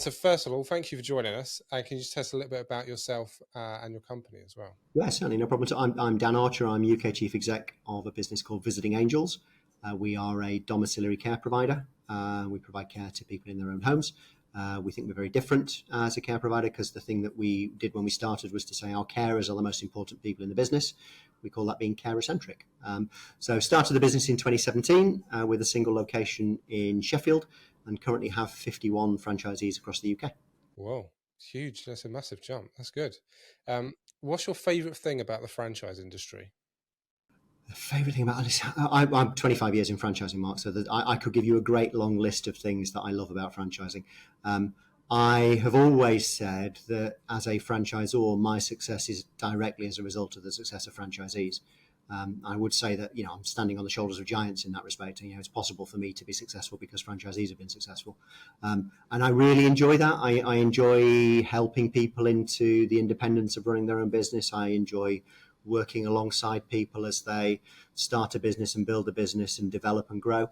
So first of all, thank you for joining us. And can you just tell us a little bit about yourself and your company as well? Yeah, certainly, no problem. So I'm Dan Archer. I'm UK Chief Exec of a business called Visiting Angels. We are a domiciliary care provider. We provide care to people in their own homes. We think we're very different as a care provider because the thing that we did when we started was to say our carers are the most important people in the business. We call that being carer-centric. So started the business in 2017 with a single location in Sheffield and currently have 51 franchisees across the UK. Whoa, huge. That's a massive jump. That's good. What's your favourite thing about the franchise industry? The favourite thing about this, I'm 25 years in franchising, Mark, so that I could give you a great long list of things that I love about franchising. I have always said that as a franchisor, my success is directly as a result of the success of franchisees. I would say that, I'm standing on the shoulders of giants in that respect. And, it's possible for me to be successful because franchisees have been successful. And I really enjoy that. I enjoy helping people into the independence of running their own business. I enjoy working alongside people as they start a business and build a business and develop and grow.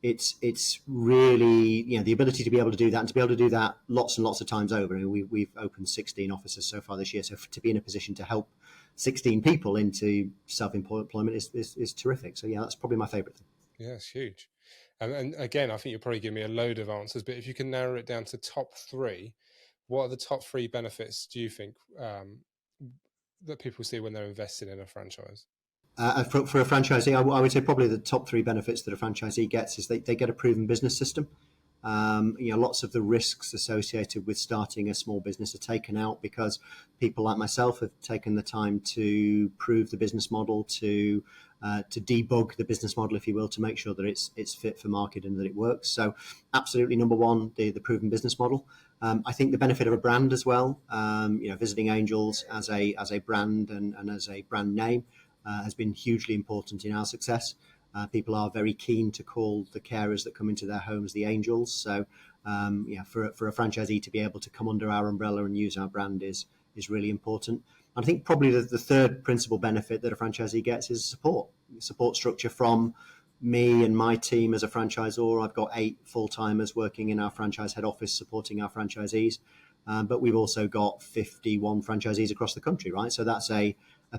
It's really, the ability to be able to do that and to be able to do that lots and lots of times over. We've opened 16 offices so far this year. So to be in a position to help 16 people into self-employment is terrific. So yeah, that's probably my favorite thing. Yeah, it's huge. And again, I think you'll probably give me a load of answers, but if you can narrow it down to top three, what are the top three benefits do you think that people see when they're investing in a franchise? For a franchisee, I would say probably the top three benefits that a franchisee gets is they get a proven business system. Lots of the risks associated with starting a small business are taken out because people like myself have taken the time to prove the business model, to debug the business model, if you will, to make sure that it's fit for market and that it works. So absolutely, number one, the proven business model. I think the benefit of a brand as well, Visiting Angels as a brand and as a brand name has been hugely important in our success. People are very keen to call the carers that come into their homes the angels. So, for a franchisee to be able to come under our umbrella and use our brand is really important. And I think probably the third principal benefit that a franchisee gets is support structure from me and my team as a franchisor. I've got 8 full-timers working in our franchise head office supporting our franchisees. But we've also got 51 franchisees across the country, right? So that's a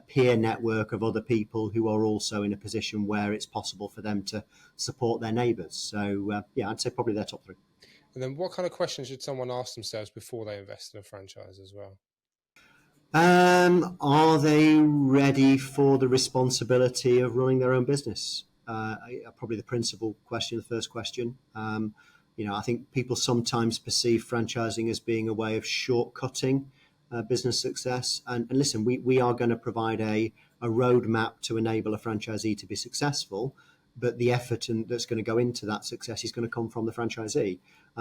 peer network of other people who are also in a position where it's possible for them to support their neighbours. So, I'd say probably they're top three. And then what kind of questions should someone ask themselves before they invest in a franchise as well? Are they ready for the responsibility of running their own business? Probably the principal question, the first question. I think people sometimes perceive franchising as being a way of shortcutting business success. And listen, we are going to provide a roadmap to enable a franchisee to be successful, but the effort that's going to go into that success is going to come from the franchisee.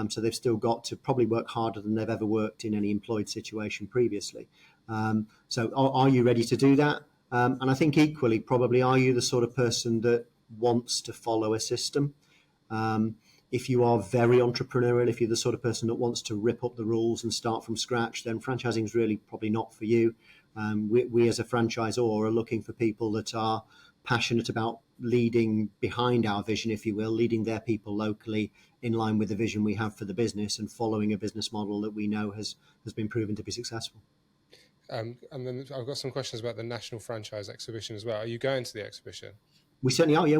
So they've still got to probably work harder than they've ever worked in any employed situation previously. So are you ready to do that? And I think equally, probably, are you the sort of person that wants to follow a system? If you are very entrepreneurial, if you're the sort of person that wants to rip up the rules and start from scratch, then franchising is really probably not for you. We as a franchisor are looking for people that are passionate about leading behind our vision, if you will, leading their people locally in line with the vision we have for the business and following a business model that we know has been proven to be successful. And then I've got some questions about the National Franchise Exhibition as well. Are you going to the exhibition? We certainly are, yeah.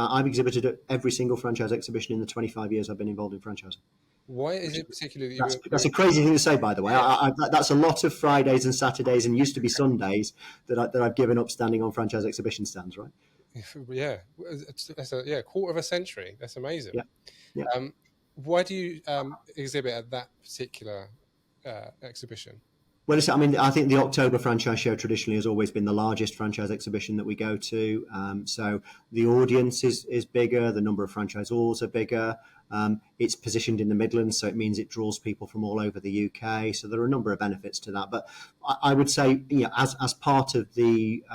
I've exhibited at every single franchise exhibition in the 25 years I've been involved in franchising. Why is it particularly... That's a crazy thing to say, by the way. Yeah. That's a lot of Fridays and Saturdays and used to be Sundays that I've given up standing on franchise exhibition stands, right? Yeah, that's a quarter of a century. That's amazing. Yeah. Why do you exhibit at that particular exhibition? Well, I think the October Franchise Show traditionally has always been the largest franchise exhibition that we go to. So the audience is bigger, the number of franchisors are bigger. It's positioned in the Midlands, so it means it draws people from all over the UK. So there are a number of benefits to that. But I would say, as part of the,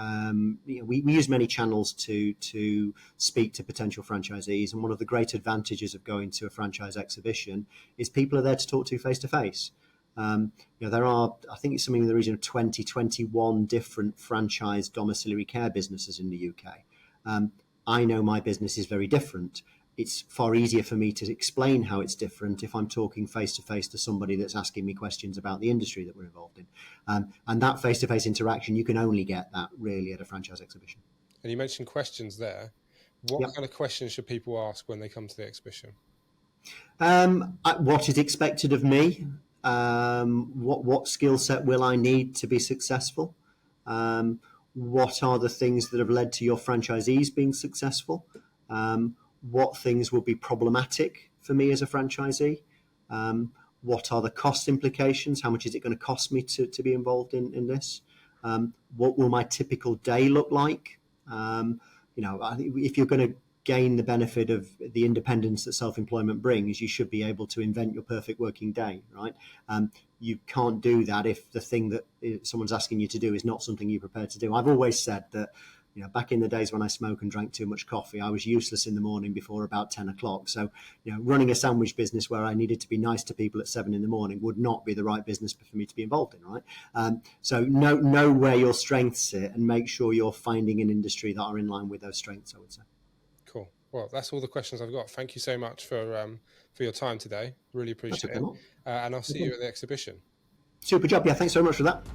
we use many channels to speak to potential franchisees. And one of the great advantages of going to a franchise exhibition is people are there to talk to face to face. There are, I think it's something in the region of 21 different franchise domiciliary care businesses in the UK. I know my business is very different. it's far easier for me to explain how it's different if I'm talking face to face to somebody that's asking me questions about the industry that we're involved in. And that face to face interaction, you can only get that really at a franchise exhibition. And you mentioned questions there. What Yep. kind of questions should people ask when they come to the exhibition? What is expected of me? What skill set will I need to be successful? What are the things that have led to your franchisees being successful? What things will be problematic for me as a franchisee? What are the cost implications? How much is it going to cost me to be involved in this? What will my typical day look like? I think if you're going to gain the benefit of the independence that self-employment brings, you should be able to invent your perfect working day, right? You can't do that if the thing that someone's asking you to do is not something you're prepared to do. I've always said that, back in the days when I smoked and drank too much coffee, I was useless in the morning before about 10 o'clock. So, running a sandwich business where I needed to be nice to people at 7 in the morning would not be the right business for me to be involved in, right? So know where your strengths sit and make sure you're finding an industry that are in line with those strengths, I would say. Cool. Well, that's all the questions I've got. Thank you so much for your time today. Really That's appreciate okay, it. Mark. And I'll see you at the exhibition. Super job. Yeah, thanks very much for that.